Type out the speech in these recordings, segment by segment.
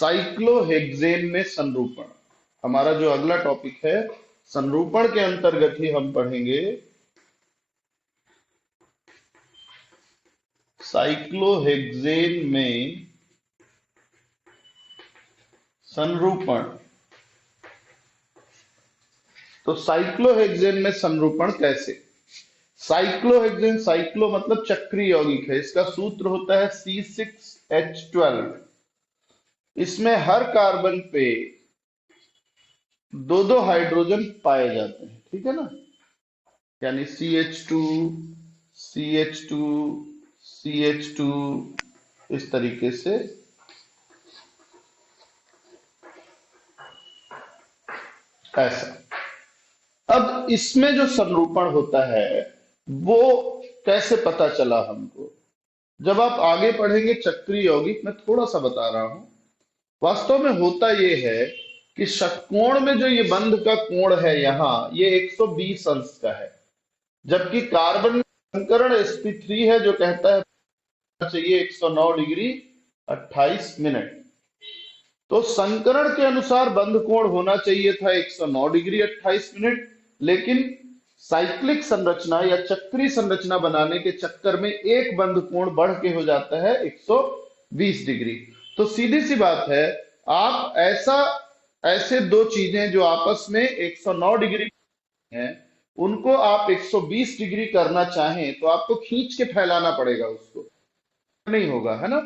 Cyclohexane में संरूपण। हमारा जो अगला टॉपिक है, संरूपण के अंतर्गत ही हम पढ़ेंगे साइक्लोहेक्सेन में संरूपण। तो साइक्लोहेक्सेन में संरूपण कैसे? साइक्लोहेक्सेन, साइक्लो मतलब चक्रीय यौगिक है, इसका सूत्र होता है C6H12। इसमें हर कार्बन पे दो दो हाइड्रोजन पाए जाते हैं, ठीक है ना, यानी CH2 CH2 CH2 इस तरीके से। ऐसा अब इसमें जो संरूपण होता है वो कैसे पता चला हमको? जब आप आगे पढ़ेंगे चक्रीय यौगिक, मैं थोड़ा सा बता रहा हूं। वास्तव में होता ये है कि षटकोण में जो ये बंध का कोण है यहां, ये 120 अंश का है, जबकि कार्बन में संकरण sp3 है जो कहता है चाहिए 109 डिग्री 28 मिनट। तो संकरण के अनुसार बंध कोण होना चाहिए था 109 डिग्री 28 मिनट, लेकिन साइक्लिक संरचना या चक्रीय संरचना बनाने के चक्कर में एक बंध कोण बढ़ के हो जाता है 120 डिग्री। तो सीधी सी बात है, आप ऐसे दो चीजें जो आपस में 109 डिग्री हैं, उनको आप 120 डिग्री करना चाहें तो आपको खींच के फैलाना पड़ेगा, उसको नहीं होगा, है ना।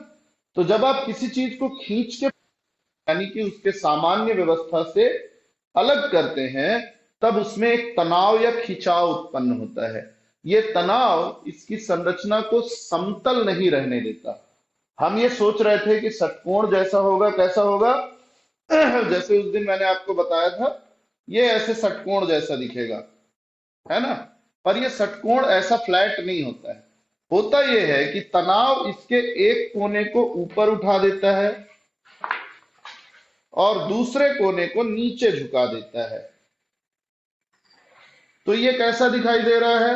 तो जब आप किसी चीज को खींच के, यानी कि उसके सामान्य व्यवस्था से अलग करते हैं, तब उसमें एक तनाव या खिंचाव उत्पन्न होता है। यह तनाव इसकी संरचना को समतल नहीं रहने देता। हम ये सोच रहे थे कि षटकोण जैसा होगा, कैसा होगा जैसे उस दिन मैंने आपको बताया था, ये ऐसे षटकोण जैसा दिखेगा, है ना। पर ये षटकोण ऐसा फ्लैट नहीं होता है। होता यह है कि तनाव इसके एक कोने को ऊपर उठा देता है और दूसरे कोने को नीचे झुका देता है। तो ये कैसा दिखाई दे रहा है?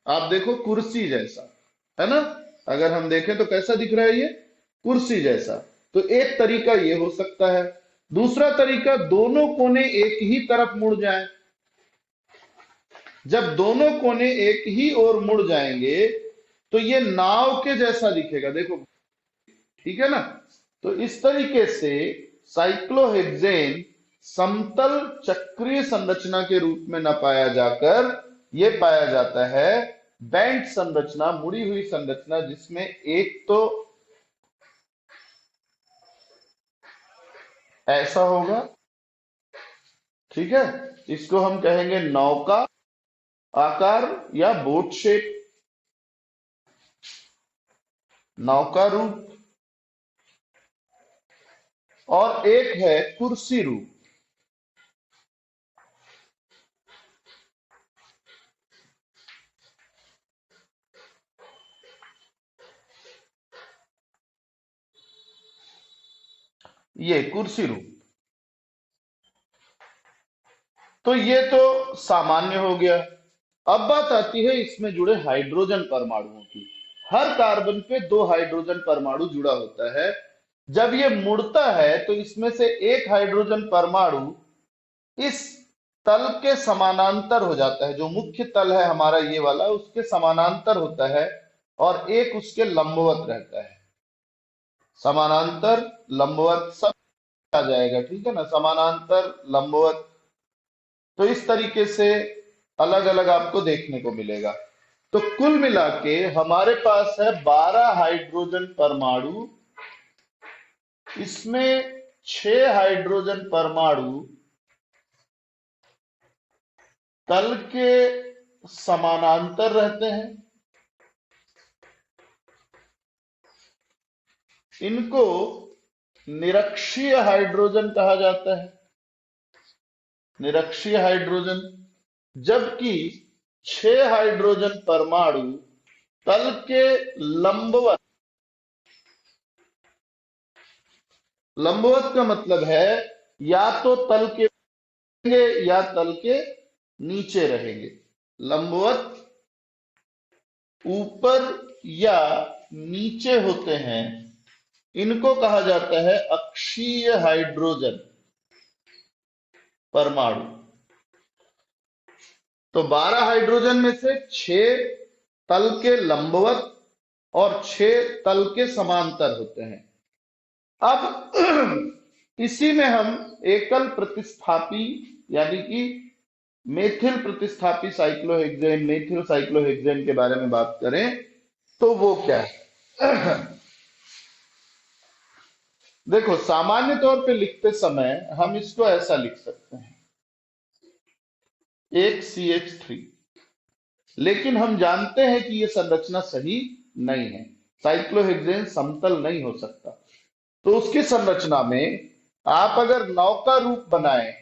आप देखो, कुर्सी जैसा, है ना। अगर हम देखें तो कैसा दिख रहा है ये? कुर्सी जैसा। तो एक तरीका ये हो सकता है। दूसरा तरीका, दोनों कोने एक ही तरफ मुड़ जाएं। जब दोनों कोने एक ही ओर मुड़ जाएंगे तो ये नाव के जैसा दिखेगा, देखो, ठीक है ना। तो इस तरीके से साइक्लोहेक्सेन समतल चक्रीय संरचना के रूप में न पाया जाकर यह पाया जाता है बैंड संरचना, मुड़ी हुई संरचना, जिसमें एक तो ऐसा होगा, ठीक है, इसको हम कहेंगे नौका आकार या बोट शेप, नौका रूप, और एक है कुर्सी रूप। ये कुर्सी रूप। तो ये तो सामान्य हो गया। अब बात आती है इसमें जुड़े हाइड्रोजन परमाणुओं की। हर कार्बन पे दो हाइड्रोजन परमाणु जुड़ा होता है। जब ये मुड़ता है तो इसमें से एक हाइड्रोजन परमाणु इस तल के समानांतर हो जाता है, जो मुख्य तल है हमारा ये वाला, उसके समानांतर होता है, और एक उसके लंबवत रहता है। समानांतर, लंबवत सब आ जाएगा, ठीक है ना, समानांतर, लंबवत। तो इस तरीके से अलग अलग आपको देखने को मिलेगा। तो कुल मिला के हमारे पास है 12 हाइड्रोजन परमाणु। इसमें 6 हाइड्रोजन परमाणु तल के समानांतर रहते हैं। इनको निरक्षीय हाइड्रोजन कहा जाता है, निरक्षीय हाइड्रोजन। जबकि 6 हाइड्रोजन परमाणु तल के लंबवत, लंबवत का मतलब है या तो तल के रहेंगे या तल के नीचे रहेंगे। लंबवत ऊपर या नीचे होते हैं इनको कहा जाता है अक्षीय हाइड्रोजन परमाणु। तो 12 हाइड्रोजन में से 6 तल के लंबवत और 6 तल के समांतर होते हैं। अब इसी में हम एकल प्रतिस्थापी यानी कि मेथिल प्रतिस्थापी साइक्लोहेक्सेन, मेथिल साइक्लोहेक्सेन के बारे में बात करें तो वो क्या है? देखो, सामान्य तौर पे लिखते समय हम इसको ऐसा लिख सकते हैं, एक CH3। लेकिन हम जानते हैं कि यह संरचना सही नहीं है, साइक्लोहेक्सेन समतल नहीं हो सकता। तो उसकी संरचना में आप अगर नौका रूप बनाएं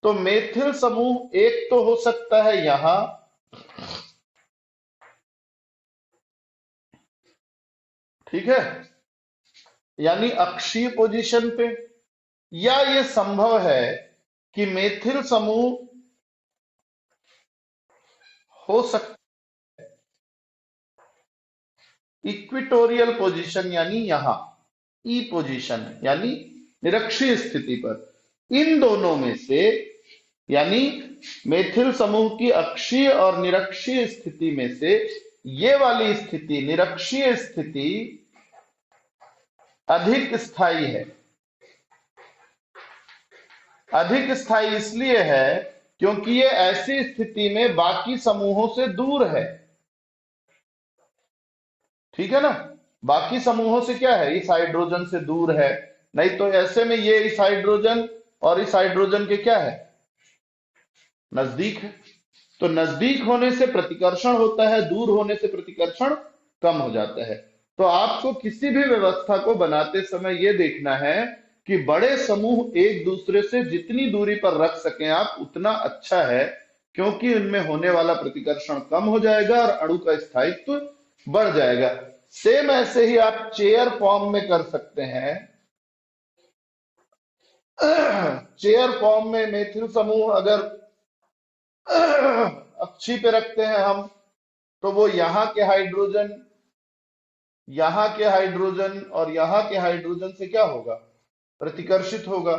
तो मेथिल समूह एक तो हो सकता है यहां, ठीक है, यानी अक्षीय पोजीशन पे, या ये संभव है कि मेथिल समूह हो सकता इक्विटोरियल पोजीशन यानी यहां ई पोजीशन यानी निरक्षीय स्थिति पर। इन दोनों में से यानी मेथिल समूह की अक्षीय और निरक्षीय स्थिति में से ये वाली स्थिति, निरक्षीय स्थिति, अधिक स्थायी है। अधिक स्थायी इसलिए है क्योंकि ये ऐसी स्थिति में बाकी समूहों से दूर है, ठीक है ना। बाकी समूहों से क्या है, इस हाइड्रोजन से दूर है, नहीं तो ऐसे में ये इस हाइड्रोजन और इस हाइड्रोजन के क्या है, नजदीक है। तो नजदीक होने से प्रतिकर्षण होता है, दूर होने से प्रतिकर्षण कम हो जाता है। तो आपको किसी भी व्यवस्था को बनाते समय यह देखना है कि बड़े समूह एक दूसरे से जितनी दूरी पर रख सकें आप, उतना अच्छा है, क्योंकि उनमें होने वाला प्रतिकर्षण कम हो जाएगा और अणु का स्थायित्व बढ़ जाएगा। सेम ऐसे ही आप चेयर फॉर्म में कर सकते हैं। चेयर फॉर्म में मेथिल समूह अगर अक्षी पे रखते हैं हम, तो वो यहां के हाइड्रोजन, यहां के हाइड्रोजन और यहां के हाइड्रोजन से क्या होगा, प्रतिकर्षित होगा।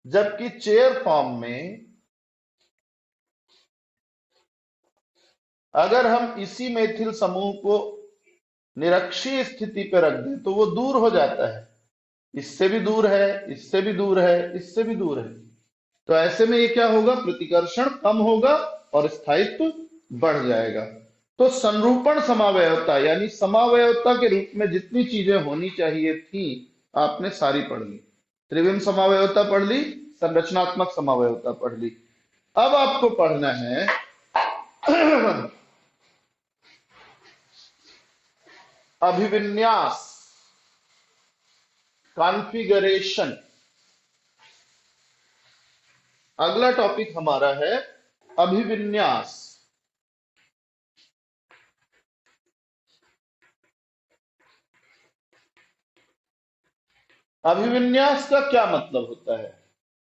जबकि चेयर फॉर्म में अगर हम इसी मेथिल समूह को निरक्षीय स्थिति पर रख दें तो वो दूर हो जाता है, इससे भी दूर है, इससे भी दूर है, इससे भी दूर है। तो ऐसे में ये क्या होगा, प्रतिकर्षण कम होगा और स्थायित्व बढ़ जाएगा। तो संरूपण समावयवता यानी समावयवता के रूप में जितनी चीजें होनी चाहिए थी आपने सारी पढ़ ली। त्रिविम समावयवता पढ़ ली, संरचनात्मक समावयवता पढ़ ली। अब आपको पढ़ना है अभिविन्यास, कॉन्फ़िगरेशन। अगला टॉपिक हमारा है अभिविन्यास। अभिविन्यास का क्या मतलब होता है?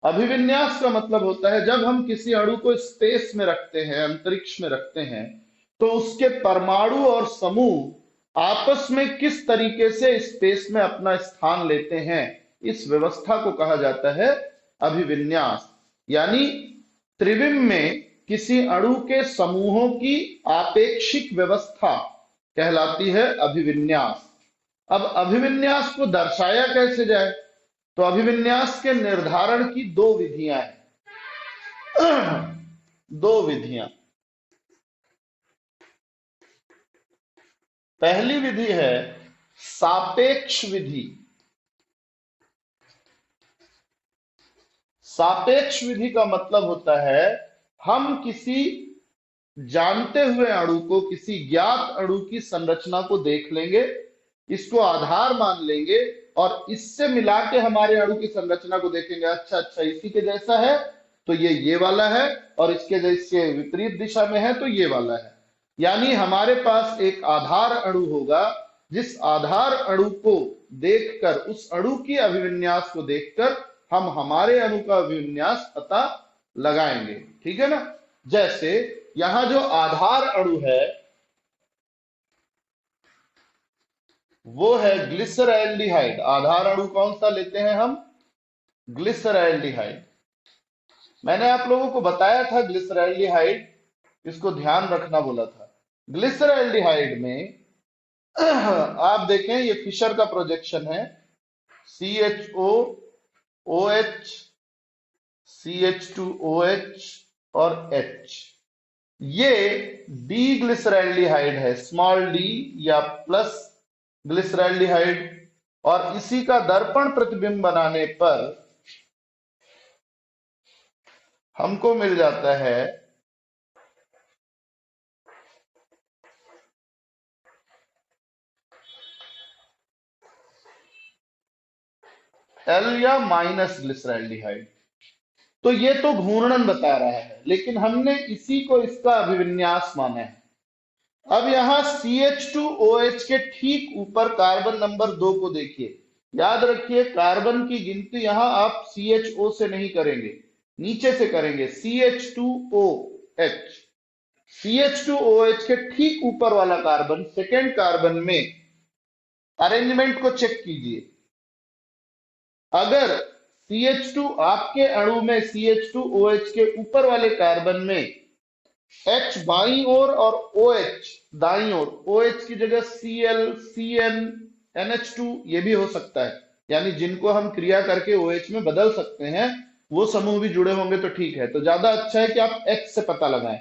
अभिविन्यास का मतलब होता है जब हम किसी अणु को स्पेस में रखते हैं, अंतरिक्ष में रखते हैं, तो उसके परमाणु और समूह आपस में किस तरीके से स्पेस में अपना स्थान लेते हैं, इस व्यवस्था को कहा जाता है अभिविन्यास। यानी त्रिविम में किसी अणु के समूहों की आपेक्षिक व्यवस्था कहलाती है अभिविन्यास। अब अभिविन्यास को दर्शाया कैसे जाए, तो अभिविन्यास के निर्धारण की दो विधियां हैं। दो विधियां। पहली विधि है सापेक्ष विधि। सापेक्ष विधि का मतलब होता है हम किसी जानते हुए अणु को, किसी ज्ञात अणु की संरचना को देख लेंगे, इसको आधार मान लेंगे और इससे मिला के हमारे अणु की संरचना को देखेंगे। अच्छा अच्छा, इसी के जैसा है तो ये वाला है, और इसके जैसे विपरीत दिशा में है तो ये वाला है। यानी हमारे पास एक आधार अणु होगा, जिस आधार अणु को देखकर, उस अणु की अभिविन्यास को देखकर हम हमारे अणु का अभिविन्यास पता लगाएंगे, ठीक है ना। जैसे यहां जो आधार अणु है, वो है ग्लिसरैल्डिहाइड। आधार अणु कौन सा लेते हैं हम? ग्लिसरैल्डिहाइड। मैंने आप लोगों को बताया था ग्लिसरैल्डिहाइड, इसको ध्यान रखना बोला था। ग्लिसरैल्डिहाइड में आप देखें, ये फिशर का प्रोजेक्शन है, CHO OH CH2OH और H। ये डी ग्लिसरैल्डिहाइड है, स्मॉल डी या प्लस ग्लिसरैल्डिहाइड। और इसी का दर्पण प्रतिबिंब बनाने पर हमको मिल जाता है एल या माइनस ग्लिसरैल्डिहाइड। तो ये तो घूर्णन बता रहा है, लेकिन हमने इसी को इसका अभिविन्यास माना है। अब यहां CH2OH के ठीक ऊपर कार्बन नंबर 2 को देखिए। याद रखिए, कार्बन की गिनती यहां आप CHO से नहीं करेंगे, नीचे से करेंगे, CH2OH। CH2OH के ठीक ऊपर वाला कार्बन, सेकेंड कार्बन में अरेंजमेंट को चेक कीजिए। अगर CH2 आपके अणु में CH2OH के ऊपर वाले कार्बन में H बाईं ओर और OH दाईं ओर, OH की जगह Cl, Cn, NH2 ये भी हो सकता है, यानी जिनको हम क्रिया करके OH में बदल सकते हैं, वो समूह भी जुड़े होंगे तो ठीक है। तो ज्यादा अच्छा है कि आप H से पता लगाएं।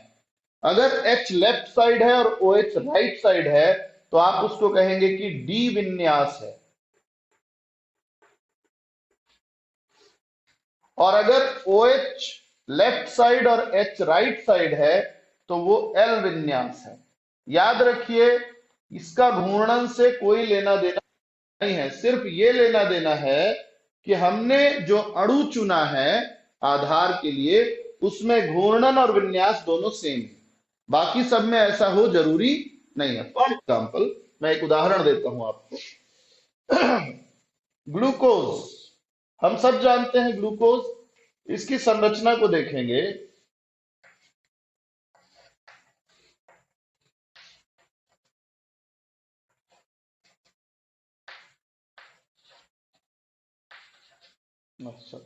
अगर H लेफ्ट साइड है और OH राइट साइड है, तो आप उसको कहेंगे कि डी विन्यास है। और अगर OH लेफ्ट साइड और H राइट साइड है, तो वो L विन्यास है। याद रखिए, इसका घूर्णन से कोई लेना देना नहीं है, सिर्फ ये लेना देना है कि हमने जो अणु चुना है आधार के लिए, उसमें घूर्णन और विन्यास दोनों सेम है। बाकी सब में ऐसा हो जरूरी नहीं है। फॉर एग्जाम्पल, मैं एक उदाहरण देता हूं आपको। ग्लूकोज, हम सब जानते हैं ग्लूकोज, इसकी संरचना को देखेंगे। अच्छा,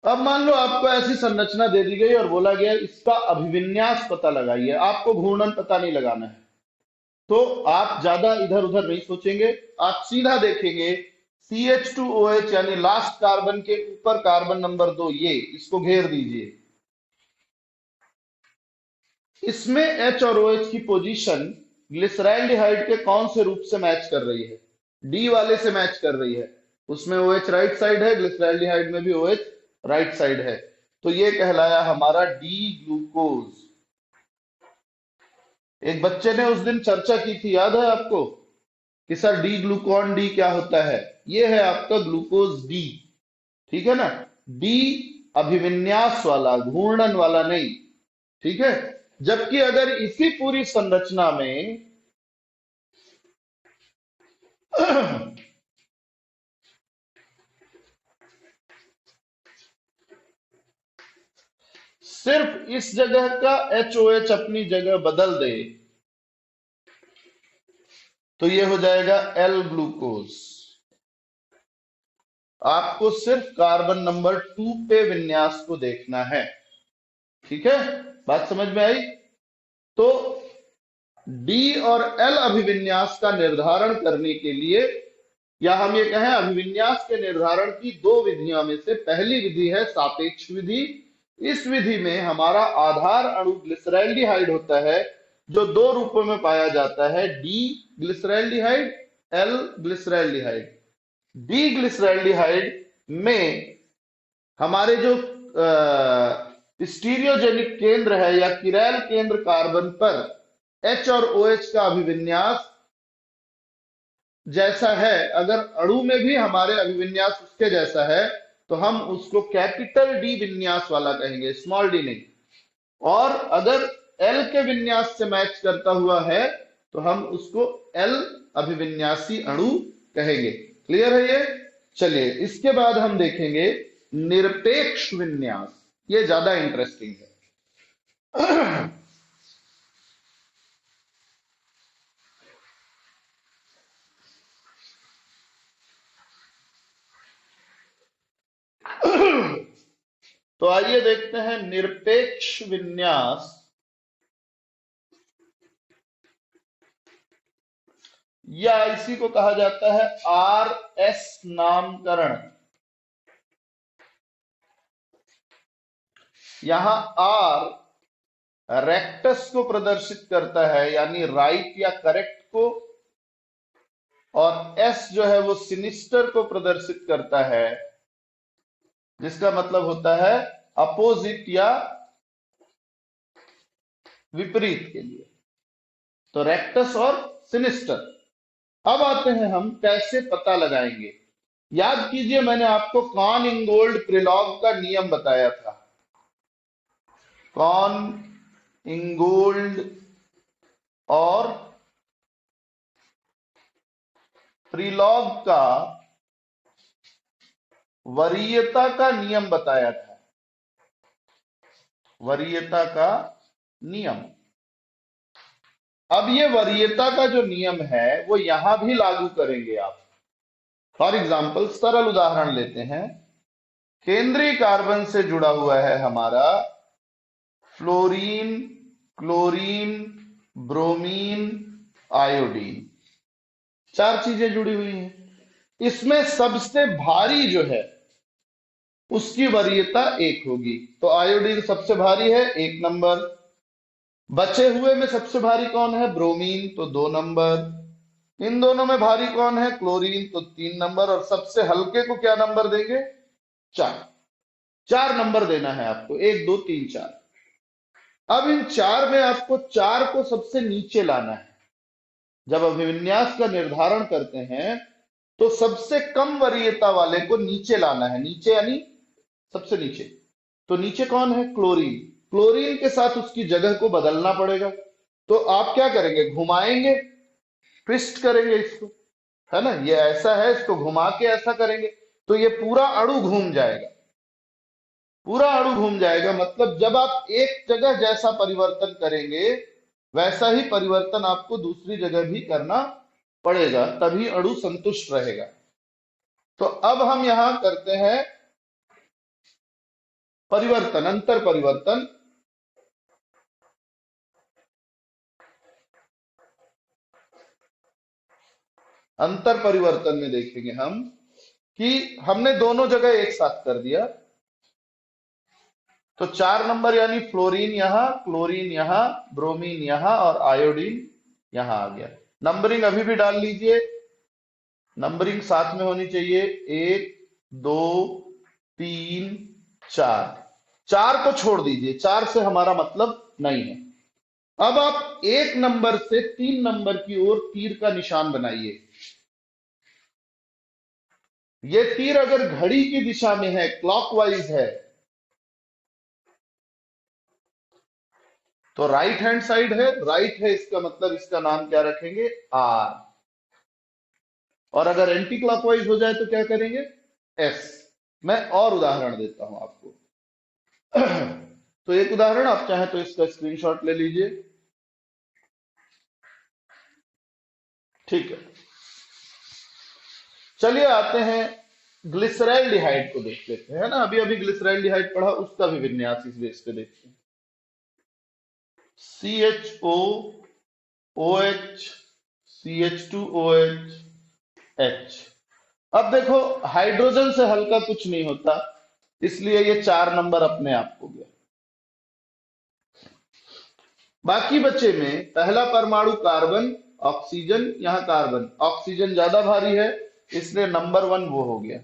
अब मान लो आपको ऐसी संरचना दे दी गई और बोला गया इसका अभिविन्यास पता लगाइए, आपको घूर्णन पता नहीं लगाना है, तो आप ज्यादा इधर उधर नहीं सोचेंगे, आप सीधा देखेंगे CH2OH यानी लास्ट कार्बन के ऊपर कार्बन नंबर 2, ये इसको घेर दीजिए। इसमें H और OH की पोजीशन ग्लिसरैल्डिहाइड के कौन से रूप से मैच कर रही है? डी वाले से मैच कर रही है। उसमें OH राइट साइड है, ग्लिसरैल्डिहाइड में भी OH राइट साइड है, तो ये कहलाया हमारा डी ग्लूकोज। एक बच्चे ने उस दिन चर्चा की थी, याद है आपको, कि सर डी ग्लूकॉन डी क्या होता है? ये है आपका ग्लूकोज डी, ठीक है ना। डी अभिविन्यास वाला, घूर्णन वाला नहीं, ठीक है। जबकि अगर इसी पूरी संरचना में सिर्फ इस जगह का HOH अपनी जगह बदल दे, तो ये हो जाएगा L ग्लूकोज। आपको सिर्फ कार्बन नंबर 2 पे विन्यास को देखना है, ठीक है, बात समझ में आई? तो D और L अभिविन्यास का निर्धारण करने के लिए, या हम ये कहें अभिविन्यास के निर्धारण की दो विधियों में से पहली विधि है सापेक्ष विधि। इस विधि में हमारा आधार अणु ग्लिसरैल्डिहाइड होता है, जो दो रूपों में पाया जाता है, डी ग्लिसरैल्डिहाइड, एल ग्लिसरैल्डिहाइड। डी ग्लिसरैल्डिहाइड में हमारे जो स्टीरियोजेनिक केंद्र है या किरैल केंद्र कार्बन पर H और OH का अभिविन्यास जैसा है, अगर अणु में भी हमारे अभिविन्यास उसके जैसा है, तो हम उसको कैपिटल डी विन्यास वाला कहेंगे, स्मॉल डी नहीं। और अगर एल के विन्यास से मैच करता हुआ है तो हम उसको एल अभिविन्यासी अणु कहेंगे। क्लियर है ये? चलिए इसके बाद हम देखेंगे निरपेक्ष विन्यास। ये ज्यादा इंटरेस्टिंग है। तो आइए देखते हैं निरपेक्ष विन्यास या इसी को कहा जाता है आर एस नामकरण। यहां आर रेक्टस को प्रदर्शित करता है यानी राइट या करेक्ट को, और एस जो है वो सिनिस्टर को प्रदर्शित करता है, जिसका मतलब होता है अपोजिट या विपरीत के लिए। तो रेक्टस और सिनिस्टर। अब आते हैं हम कैसे पता लगाएंगे। याद कीजिए मैंने आपको कॉन इंगोल्ड प्रिलॉग का नियम बताया था। कॉन इंगोल्ड और प्रिलॉग का वरीयता का नियम बताया था। वरीयता का नियम। अब ये वरीयता का जो नियम है वो यहां भी लागू करेंगे आप। फॉर एग्जाम्पल सरल उदाहरण लेते हैं। केंद्रीय कार्बन से जुड़ा हुआ है हमारा फ्लोरीन, क्लोरीन, ब्रोमीन, आयोडीन। 4 चीजें जुड़ी हुई हैं। इसमें सबसे भारी जो है उसकी वरीयता 1 होगी। तो आयोडीन सबसे भारी है, 1 नंबर। बचे हुए में सबसे भारी कौन है? ब्रोमीन, तो 2 नंबर। इन दोनों में भारी कौन है? क्लोरीन, तो 3 नंबर। और सबसे हल्के को क्या नंबर देंगे? 4। 4 नंबर देना है आपको, 1 2 3 4। अब इन 4 में आपको 4 को सबसे नीचे लाना है। जब अभिविन्यास का निर्धारण करते हैं तो सबसे कम वरीयता वाले को नीचे लाना है। नीचे यानी सबसे नीचे। तो नीचे कौन है? क्लोरीन। क्लोरीन के साथ उसकी जगह को बदलना पड़ेगा। तो आप क्या करेंगे? घुमाएंगे, ट्विस्ट करेंगे इसको, है ना? ये ऐसा है, इसको घुमा के ऐसा करेंगे तो ये पूरा अणु घूम जाएगा। पूरा अणु घूम जाएगा मतलब जब आप एक जगह जैसा परिवर्तन करेंगे वैसा ही परिवर्तन आपको दूसरी जगह भी करना पड़ेगा, तभी अणु संतुष्ट रहेगा। तो अब हम यहां करते हैं परिवर्तन, अंतर परिवर्तन। अंतर परिवर्तन में देखेंगे हम कि हमने दोनों जगह एक साथ कर दिया। तो 4 नंबर यानी फ्लोरीन यहां, क्लोरीन यहां, ब्रोमीन यहां और आयोडीन यहां आ गया। नंबरिंग अभी भी डाल लीजिए, नंबरिंग साथ में होनी चाहिए। 1 2 3 4। 4 को छोड़ दीजिए, 4 से हमारा मतलब नहीं है। अब आप 1 नंबर से 3 नंबर की ओर तीर का निशान बनाइए। ये तीर अगर घड़ी की दिशा में है, क्लॉकवाइज है, तो राइट हैंड साइड है। राइट है इसका मतलब इसका नाम क्या रखेंगे? आर। और अगर एंटी क्लॉकवाइज हो जाए तो क्या करेंगे? एस। मैं और उदाहरण देता हूं आपको। तो एक उदाहरण, आप चाहें तो इसका स्क्रीनशॉट ले लीजिए। ठीक है, चलिए आते हैं ग्लिसरैल्डिहाइड को देख लेते हैं, है ना? अभी अभी ग्लिसरैल्डिहाइड पढ़ा, उसका भी विन्यास इस बेस पे देखते हैं। CHO OH CH2OH H। अब देखो हाइड्रोजन से हल्का कुछ नहीं होता, इसलिए ये 4 नंबर अपने आप हो गया। बाकी बचे में पहला परमाणु कार्बन, ऑक्सीजन, यहां कार्बन, ऑक्सीजन ज्यादा भारी है इसलिए नंबर 1 वो हो गया।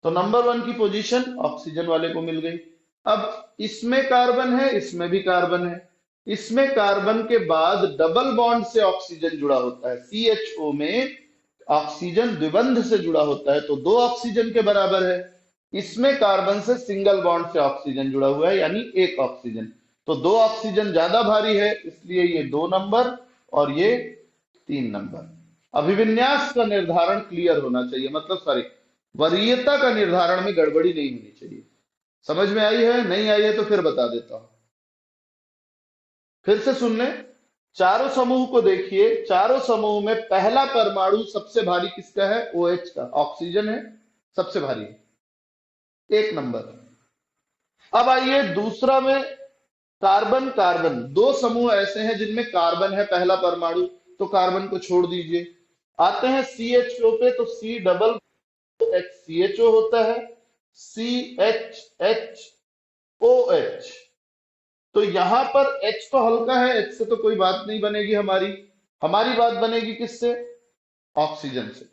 तो नंबर 1 की पोजीशन ऑक्सीजन वाले को मिल गई। अब इसमें कार्बन है, इसमें भी कार्बन है। इसमें कार्बन के बाद डबल बॉन्ड से ऑक्सीजन जुड़ा होता है। CHO में ऑक्सीजन द्विबंध से जुड़ा होता है तो 2 ऑक्सीजन के बराबर है। इसमें कार्बन से सिंगल बॉन्ड से ऑक्सीजन जुड़ा हुआ है यानी 1 ऑक्सीजन। तो 2 ऑक्सीजन ज्यादा भारी है, इसलिए ये 2 नंबर और ये 3 नंबर। अभिविन्यास का निर्धारण क्लियर होना चाहिए, मतलब सॉरी, वरीयता का निर्धारण में गड़बड़ी नहीं होनी चाहिए। समझ में आई है? नहीं आई है तो फिर बता देता हूं। फिर से सुन लें, चारों समूह को देखिए, चारों समूह में पहला परमाणु सबसे भारी किसका है? OH का, ऑक्सीजन है, सबसे भारी है, 1 नंबर। अब आइए दूसरा में, कार्बन कार्बन, 2 समूह ऐसे हैं जिनमें कार्बन है पहला परमाणु, तो कार्बन को छोड़ दीजिए। आते हैं CHO पे, तो C डबल CHO होता है, CHHOH। तो यहां पर H तो हल्का है, H से तो कोई बात नहीं बनेगी हमारी। हमारी बात बनेगी किससे? ऑक्सीजन से।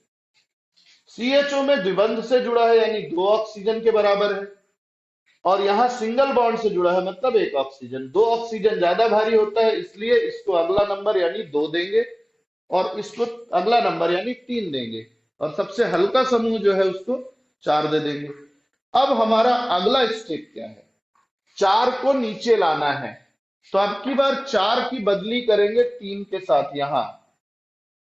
CHO में द्विबंध से जुड़ा है, यानी 2 ऑक्सीजन के बराबर है, और यहां सिंगल बॉन्ड से जुड़ा है, मतलब 1 ऑक्सीजन। 2 ऑक्सीजन ज्यादा भारी होता है, इसलिए इसको अगला नंबर यानी 2 देंगे, और इसको अगला नंबर यानी 3 देंगे, और सबसे हल्का समूह जो है उसको 4 दे देंगे। अब हमारा अगला स्टेप क्या है? 4 को नीचे लाना है, तो अब की बार 4 की बदली करेंगे 3 के साथ यहां,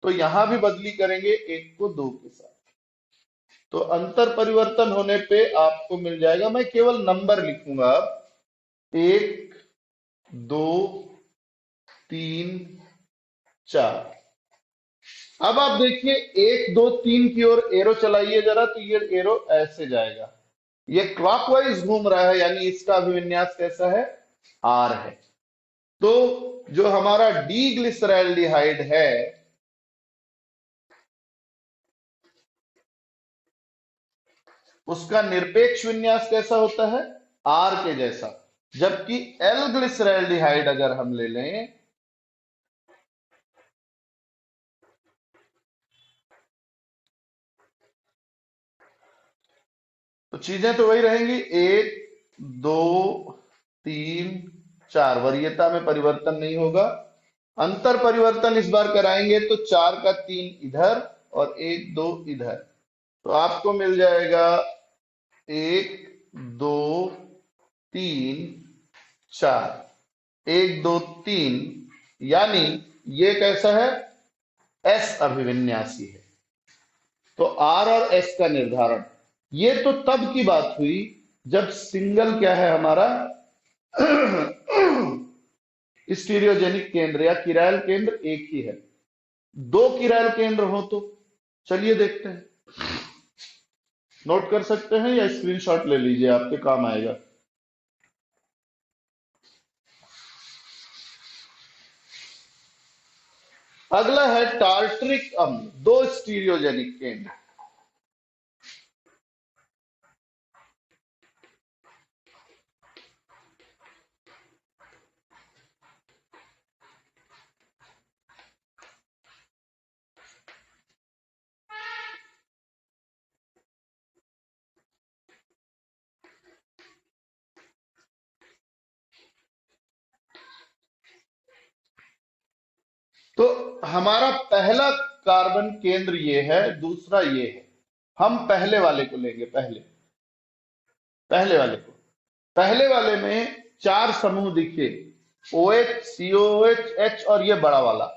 तो यहां भी बदली करेंगे 1 को 2 के साथ। तो अंतर परिवर्तन होने पे आपको मिल जाएगा, मैं केवल नंबर लिखूंगा अब, 1 2 3 4। अब आप देखिए 1 2 3 की ओर एरो चलाइए जरा, तो ये एरो ऐसे जाएगा, ये क्लॉकवाइज घूम रहा है, यानी इसका अभिविन्यास कैसा है? R है। तो जो हमारा डी ग्लिसरैल्डिहाइड है, उसका निरपेक्ष विन्यास कैसा होता है? R के जैसा। जबकि L ग्लिसरैल्डिहाइड अगर हम ले लें, तो चीजें तो वही रहेंगी, 1 2 3 4, वरीयता में परिवर्तन नहीं होगा। अंतर परिवर्तन इस बार कराएंगे तो 4 का 3 इधर और 1 2 इधर, तो आपको मिल जाएगा 1 2 3 4, 1 2 3, यानी ये कैसा है? S अभिविन्यासी है। तो R और S का निर्धारण, ये तो तब की बात हुई जब सिंगल क्या है हमारा? स्टीरियोजेनिक केंद्र या किरायल केंद्र एक ही है। 2 किरायल केंद्र हो तो चलिए देखते हैं, नोट कर सकते हैं या स्क्रीनशॉट ले लीजिए, आपके काम आएगा। अगला है टार्टरिक अम्ल, 2 स्टीरियोजेनिक केंद्र। तो हमारा पहला कार्बन केंद्र ये है, दूसरा ये है। हम पहले वाले को लेंगे, पहले वाले को। पहले वाले में 4 समूह दिखे, OH COOH H और ये बड़ा वाला।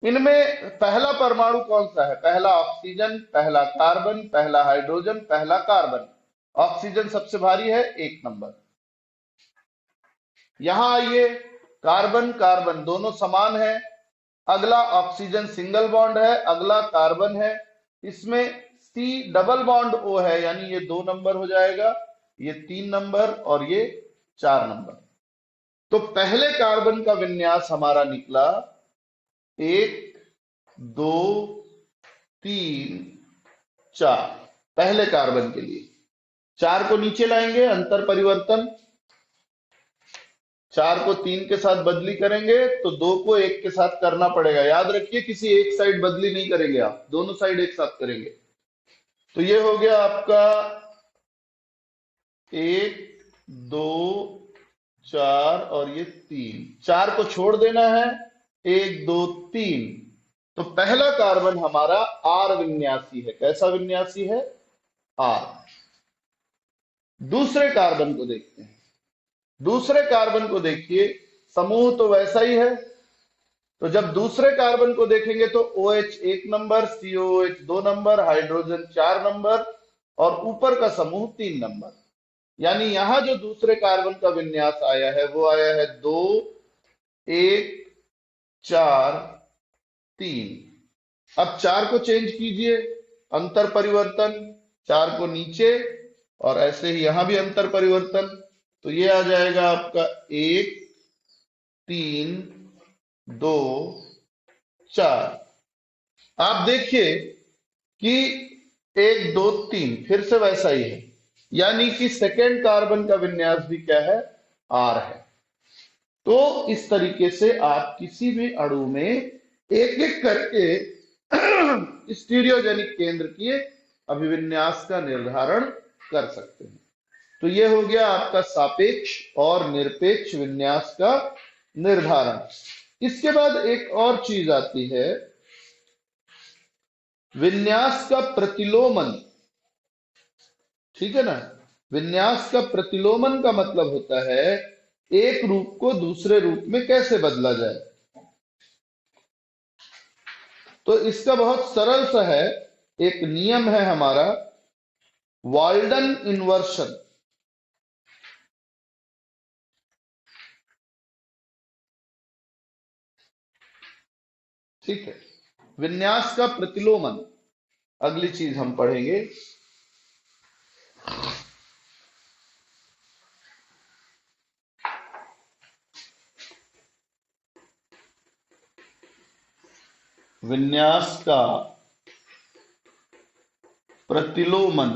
इनमें पहला परमाणु कौन सा है? पहला ऑक्सीजन, पहला कार्बन, पहला हाइड्रोजन, पहला कार्बन। ऑक्सीजन सबसे भारी है, 1 नंबर। यहां आइए, कार्बन कार्बन दोनों समान है, अगला ऑक्सीजन सिंगल बॉन्ड है, अगला कार्बन है, इसमें C डबल बॉन्ड O है, यानी ये 2 नंबर हो जाएगा, ये 3 नंबर और ये 4 नंबर। तो पहले कार्बन का विन्यास हमारा निकला 1 2 3 4, पहले कार्बन के लिए। 4 को नीचे लाएंगे, अंतर परिवर्तन, 4 को 3 के साथ बदली करेंगे तो 2 को 1 के साथ करना पड़ेगा। याद रखिए, किसी एक साइड बदली नहीं करेंगे आप, दोनों साइड एक साथ करेंगे। तो ये हो गया आपका 1 2 4 और ये 3, 4 को छोड़ देना है, 1 2 3। तो पहला कार्बन हमारा R विन्यासी है। कैसा विन्यासी है? R। दूसरे कार्बन को देखते हैं। दूसरे कार्बन को देखिए, समूह तो वैसा ही है। तो जब दूसरे कार्बन को देखेंगे तो OH 1 number, COOH 2 number, hydrogen 4 number और ऊपर का समूह 3 नंबर। यानी यहां जो दूसरे कार्बन का विन्यास आया है वो आया है 2 1 4 3। अब 4 को चेंज कीजिए, अंतर परिवर्तन, 4 को नीचे और ऐसे ही यहां भी अंतर परिवर्तन, तो ये आ जाएगा आपका 1 3 2 4। आप देखिए कि 1 2 3 फिर से वैसा ही है, यानी कि सेकेंड कार्बन का विन्यास भी क्या है, R है। तो इस तरीके से आप किसी भी अणु में एक एक करके स्टीरियोजेनिक केंद्र के अभिविन्यास का निर्धारण कर सकते हैं। तो ये हो गया आपका सापेक्ष और निरपेक्ष विन्यास का निर्धारण। इसके बाद एक और चीज आती है, विन्यास का प्रतिलोमन। ठीक है ना। विन्यास का प्रतिलोमन का मतलब होता है एक रूप को दूसरे रूप में कैसे बदला जाए। तो इसका बहुत सरल सा है, एक नियम है हमारा, वाल्डन इन्वर्शन। ठीक है। विन्यास का प्रतिलोमन अगली चीज हम पढ़ेंगे। विन्यास का प्रतिलोमन,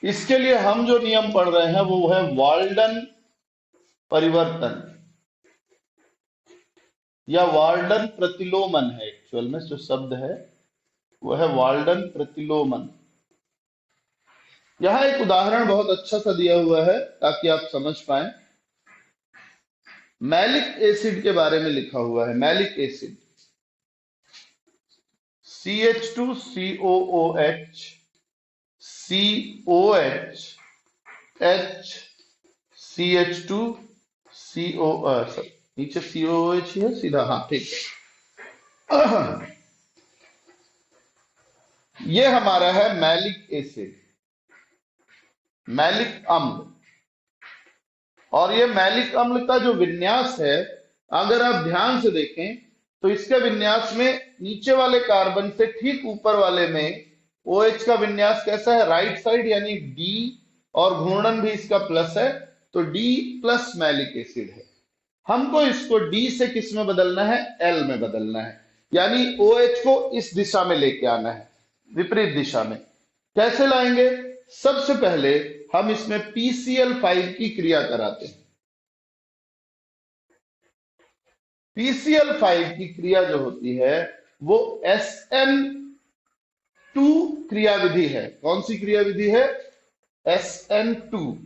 इसके लिए हम जो नियम पढ़ रहे हैं वो है वाल्डन परिवर्तन या वाल्डन प्रतिलोमन है। एक्चुअल में जो शब्द है वो है वाल्डन प्रतिलोमन। यहां एक उदाहरण बहुत अच्छा सा दिया हुआ है ताकि आप समझ पाए। मैलिक एसिड के बारे में लिखा हुआ है। Malic acid CH2COOH COH H CH2CO नीचे COOH है सीधा, हाँ ठीक है। ये हमारा है मैलिक एसिड, मैलिक अम्ल। और ये मैलिक अम्ल का जो विन्यास है, अगर आप ध्यान से देखें तो इसके विन्यास में नीचे वाले कार्बन से ठीक ऊपर वाले में OH का विन्यास कैसा है, राइट साइड, यानी D, और घूर्णन भी इसका प्लस है, तो D प्लस मैलिक एसिड है। हमको इसको D से किस में बदलना है, L में बदलना है, यानी OH को इस दिशा में लेके आना है, विपरीत दिशा में। कैसे लाएंगे, सबसे पहले हम इसमें PCl5 की क्रिया कराते हैं। PCl5 की क्रिया जो होती है वो SN2 क्रिया विधि है। कौन सी क्रिया विधि है, SN2।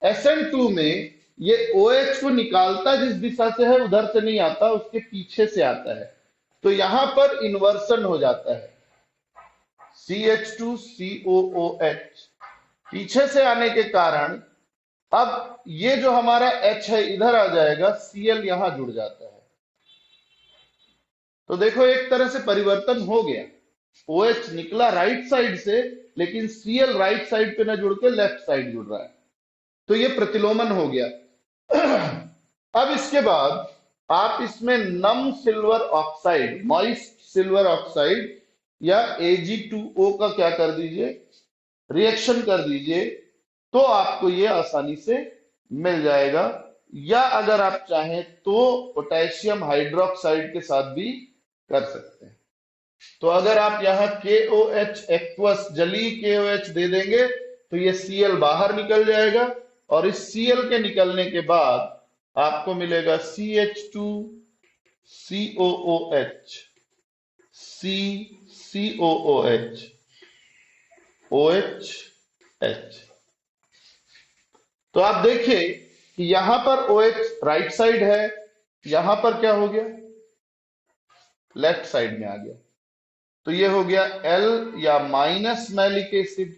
SN2 में ये OH को निकालता जिस दिशा से है उधर से नहीं आता, उसके पीछे से आता है। तो यहां पर इन्वर्सन हो जाता है, CH2COOH पीछे से आने के कारण अब ये जो हमारा H है इधर आ जाएगा, Cl यहां जुड़ जाता है। तो देखो एक तरह से परिवर्तन हो गया, OH निकला राइट साइड से लेकिन Cl राइट साइड पे ना जुड़ के लेफ्ट साइड जुड़ रहा है, तो ये प्रतिलोमन हो गया। अब इसके बाद आप इसमें नम silver oxide, moist silver oxide या Ag2O का क्या कर दीजिए, रिएक्शन कर दीजिए, तो आपको ये आसानी से मिल जाएगा। या अगर आप चाहें तो पोटेशियम हाइड्रोक्साइड के साथ भी कर सकते हैं। तो अगर आप यहाँ KOH एक्वस जलीय KOH दे देंगे तो ये Cl बाहर निकल जाएगा, और इस Cl के निकलने के बाद आपको मिलेगा CH2COOH CCOOH OH H। तो आप देखिए कि यहां पर OH राइट साइड है, यहां पर क्या हो गया, लेफ्ट साइड में आ गया। तो ये हो गया L या माइनस मैलिक एसिड।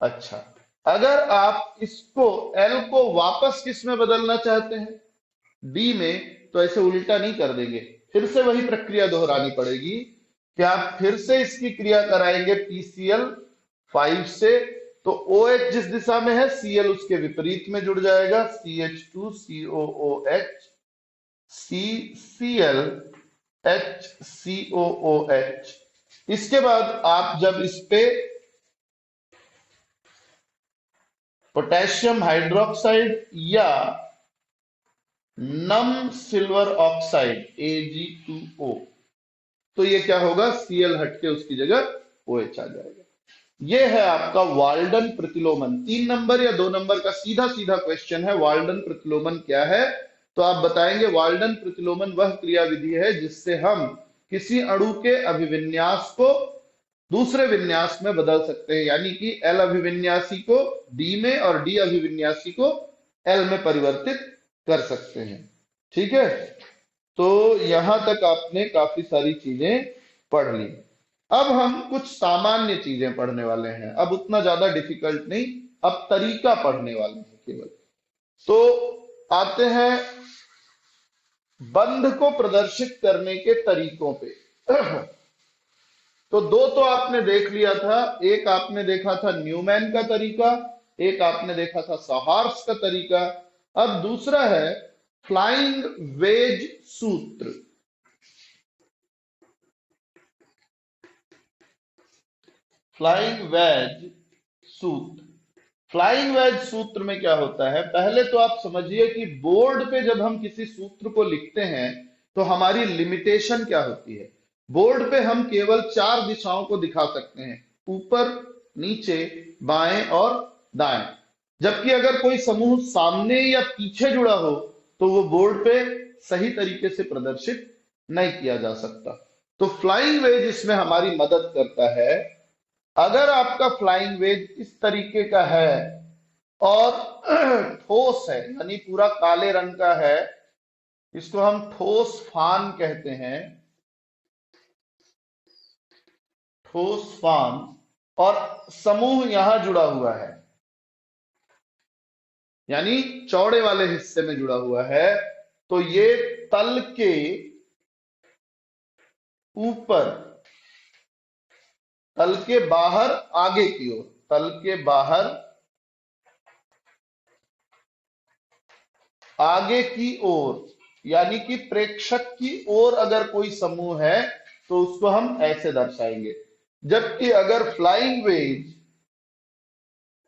अच्छा, अगर आप इसको L को वापस किस में बदलना चाहते हैं, D में, तो ऐसे उल्टा नहीं कर देंगे, फिर से वही प्रक्रिया दोहरानी पड़ेगी कि आप फिर से इसकी क्रिया कराएंगे PCl5 से, तो OH जिस दिशा में है Cl उसके विपरीत में जुड़ जाएगा, CH2COOH CCl HCOOH। इसके बाद आप जब इस पे पोटेशियम हाइड्रोक्साइड या नम सिल्वर ऑक्साइड Ag2O, तो ये क्या होगा, Cl हटके उसकी जगह OH आ जाएगा। ये है आपका वाल्डन प्रतिलोमन। 3 नंबर या 2 नंबर का सीधा सीधा क्वेश्चन है, वाल्डन प्रतिलोमन क्या है, तो आप बताएंगे वाल्डन प्रतिलोमन वह क्रिया विधि है जिससे हम किसी अणु के अभिविन्यास को दूसरे विन्यास में बदल सकते हैं, यानी कि L अभिविन्यासी को D में और D अभिविन्यासी को L में परिवर्तित कर सकते हैं। ठीक है, तो यहां तक आपने काफी सारी चीजें पढ़ ली। अब हम कुछ सामान्य चीजें पढ़ने वाले हैं, अब उतना ज्यादा डिफिकल्ट नहीं, अब तरीका पढ़ने वाले हैं केवल। तो आते हैं बंध को प्रदर्शित करने के तरीकों पे। तो 2 तो आपने देख लिया था, एक आपने देखा था न्यूमैन का तरीका, एक आपने देखा था सॉहार्स का तरीका। अब दूसरा है फ्लाइंग वेज सूत्र। फ्लाइंग वेज सूत्र, फ्लाइंग वेज सूत्र में क्या होता है, पहले तो आप समझिए कि बोर्ड पे जब हम किसी सूत्र को लिखते हैं तो हमारी लिमिटेशन क्या होती है। बोर्ड पे हम केवल 4 दिशाओं को दिखा सकते हैं, ऊपर, नीचे, बाएं और दाएं। जबकि अगर कोई समूह सामने या पीछे जुड़ा हो तो वो बोर्ड पे सही तरीके से प्रदर्शित नहीं किया जा सकता। तो फ्लाइंग वेज इसमें हमारी मदद करता है। अगर आपका फ्लाइंग वेज इस तरीके का है और ठोस है, यानी पूरा काले रंग का है, इसको हम ठोस फान कहते हैं, ठोस फान, और समूह यहां जुड़ा हुआ है, यानी चौड़े वाले हिस्से में जुड़ा हुआ है, तो ये तल के ऊपर, तल के बाहर आगे की ओर, तल के बाहर आगे की ओर, यानी कि प्रेक्षक की ओर अगर कोई समूह है तो उसको हम ऐसे दर्शाएंगे। जबकि अगर फ्लाइंग वेज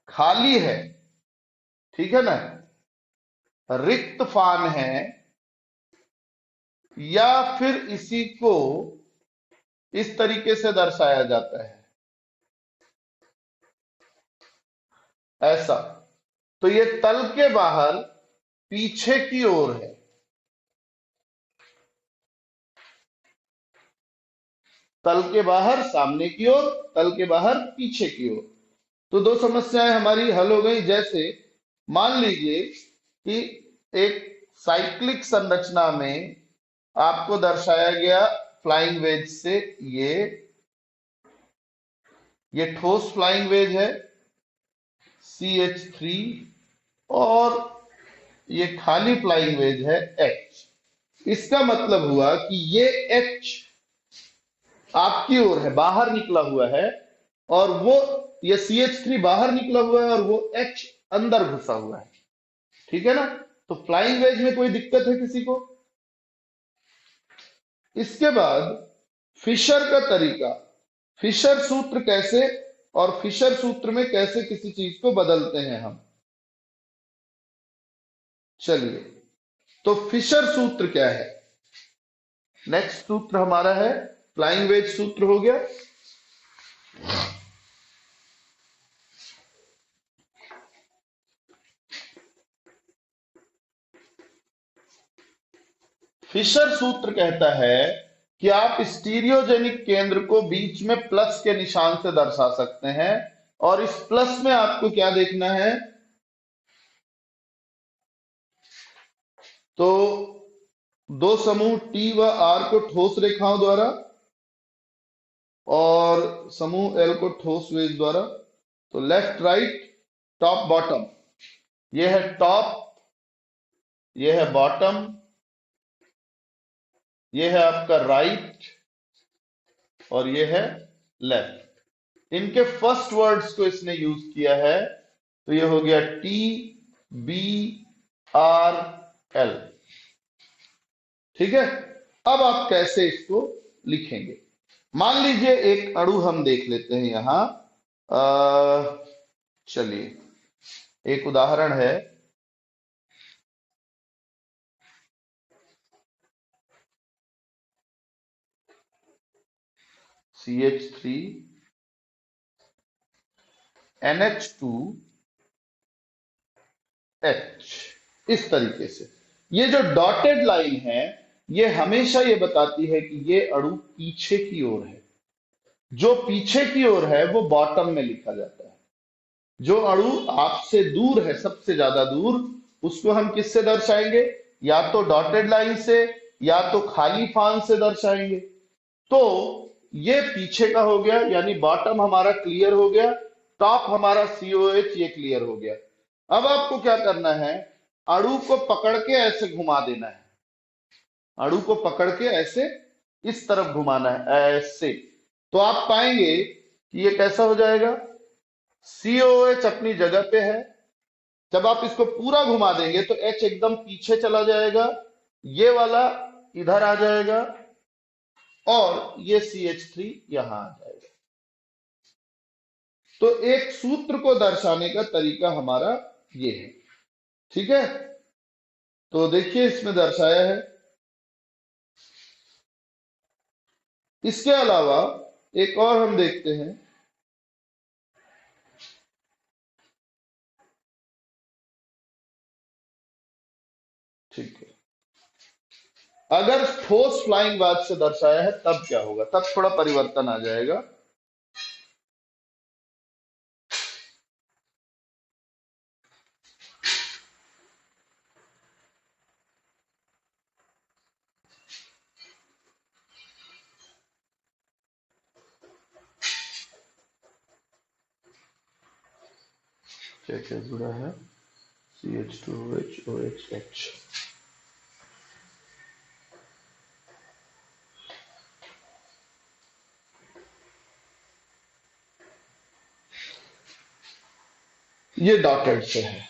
खाली है, ठीक है ना, रिक्त फान है, या फिर इसी को इस तरीके से दर्शाया जाता है, ऐसा, तो ये तल के बाहर पीछे की ओर है, तल के बाहर सामने की ओर, तल के बाहर पीछे की ओर। तो 2 समस्याएं हमारी हल हो गई। जैसे मान लीजिए कि एक साइक्लिक संरचना में आपको दर्शाया गया फ्लाइंग वेज से, ये ठोस फ्लाइंग वेज है CH3, और ये खाली फ्लाइंग वेज है H। इसका मतलब हुआ कि ये H आपकी ओर है, बाहर निकला हुआ है, और वो ये CH3 बाहर निकला हुआ है और वो H अंदर घुसा हुआ है। ठीक है ना, तो फ्लाइंग वेज में कोई दिक्कत है किसी को। इसके बाद फिशर का तरीका, फिशर सूत्र कैसे, और फिशर सूत्र में कैसे किसी चीज को बदलते हैं हम। चलिए, तो फिशर सूत्र क्या है, नेक्स्ट सूत्र हमारा है फ्लाइंग वेज सूत्र हो गया। फिशर सूत्र कहता है कि आप स्टीरियोजेनिक केंद्र को बीच में प्लस के निशान से दर्शा सकते हैं, और इस प्लस में आपको क्या देखना है, तो 2 समूह T व R को ठोस रेखाओं द्वारा और समूह L को ठोस वेज द्वारा, तो लेफ्ट राइट टॉप बॉटम, ये है टॉप, ये है बॉटम, ये है आपका राइट और ये है लेफ्ट। इनके फर्स्ट वर्ड्स को इसने यूज किया है, तो ये हो गया TBRL। ठीक है, अब आप कैसे इसको लिखेंगे? मान लीजिए एक अणु हम देख लेते हैं यहां। चलिए एक उदाहरण है, CH3 NH2H। इस तरीके से ये जो डॉटेड लाइन है ये हमेशा ये बताती है कि ये अणु पीछे की ओर है। जो पीछे की ओर है वो बॉटम में लिखा जाता है। जो अणु आपसे दूर है, सबसे ज्यादा दूर, उसको हम किससे दर्शाएंगे? या तो डॉटेड लाइन से या तो खाली फान से दर्शाएंगे। तो ये पीछे का हो गया, यानी बॉटम हमारा क्लियर हो गया, टॉप हमारा COH ये क्लियर हो गया। अब आपको क्या करना है? अणु को पकड़ के ऐसे घुमा देना है। अणु को पकड़ के ऐसे इस तरफ घुमाना है, ऐसे। तो आप पाएंगे कि ये कैसा हो जाएगा? COH अपनी जगह पे है। जब आप इसको पूरा घुमा देंगे तो H एकदम पीछे चला जाएगा, ये वाला इधर आ जाएगा और ये CH3 यहां आ जाएगा। तो एक सूत्र को दर्शाने का तरीका हमारा ये है। ठीक है, तो देखिए इसमें दर्शाया है। इसके अलावा एक और हम देखते हैं, ठीक है, अगर ठोस फ्लाइंग बाद से दर्शाया है तब क्या होगा? तब थोड़ा परिवर्तन आ जाएगा। क्या क्या जुड़ा है? CH2OH OHH। ये डॉटेड से है।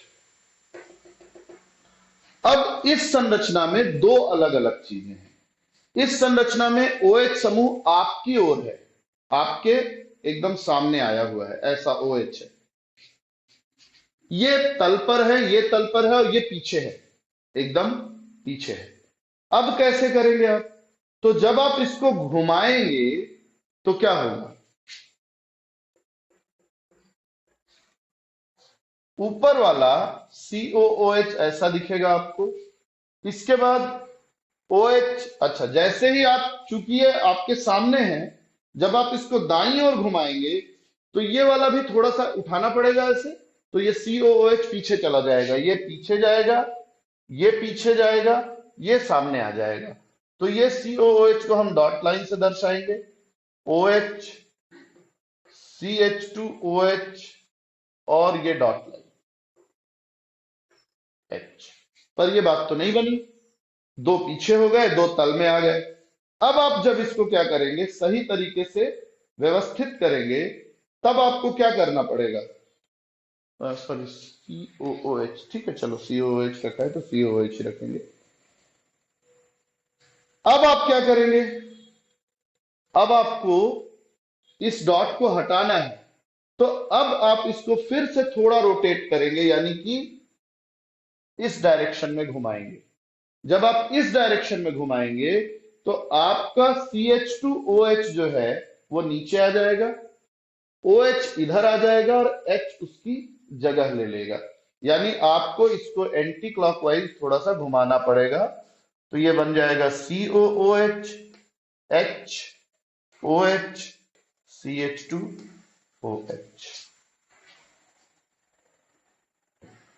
अब इस संरचना में दो अलग अलग चीजें हैं। इस संरचना में OH समूह आपकी ओर है, आपके एकदम सामने आया हुआ है, ऐसा OH है। ये तल पर है, ये तल पर है और ये पीछे है, एकदम पीछे है। अब कैसे करेंगे आप? तो जब आप इसको घुमाएंगे तो क्या होगा? ऊपर वाला COOH ऐसा दिखेगा आपको। इसके बाद OH, अच्छा, जैसे ही आप, चूंकि ये आपके सामने है, जब आप इसको दाईं ओर घुमाएंगे तो ये वाला भी थोड़ा सा उठाना पड़ेगा ऐसे, तो ये COOH पीछे चला जाएगा, ये पीछे जाएगा, ये पीछे जाएगा, ये सामने आ जाएगा। तो ये COOH को हम डॉट लाइन से दर्शाएंगे, OH CH2OH और ये डॉट लाइन H। पर ये बात तो नहीं बनी, दो पीछे हो गए, दो तल में आ गए। अब आप जब इसको क्या करेंगे, सही तरीके से व्यवस्थित करेंगे, तब आपको क्या करना पड़ेगा? सॉरी, COOH, ठीक है, चलो COOH रखा है तो COOH ही रखेंगे। अब आप क्या करेंगे? अब आपको इस डॉट को हटाना है, तो अब आप इसको फिर से थोड़ा रोटेट करेंगे, यानी कि इस डायरेक्शन में घुमाएंगे। जब आप इस डायरेक्शन में घुमाएंगे तो आपका CH2OH जो है वो नीचे आ जाएगा, OH इधर आ जाएगा और H उसकी जगह ले लेगा। यानी आपको इसको एंटी क्लॉकवाइज थोड़ा सा घुमाना पड़ेगा। तो ये बन जाएगा COOH H OH CH2OH।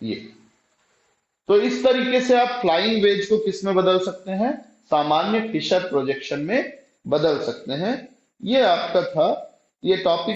ये तो इस तरीके से आप फ्लाइंग वेज को किस में बदल सकते हैं? सामान्य फिशर प्रोजेक्शन में बदल सकते हैं। ये आपका था ये टॉपिक।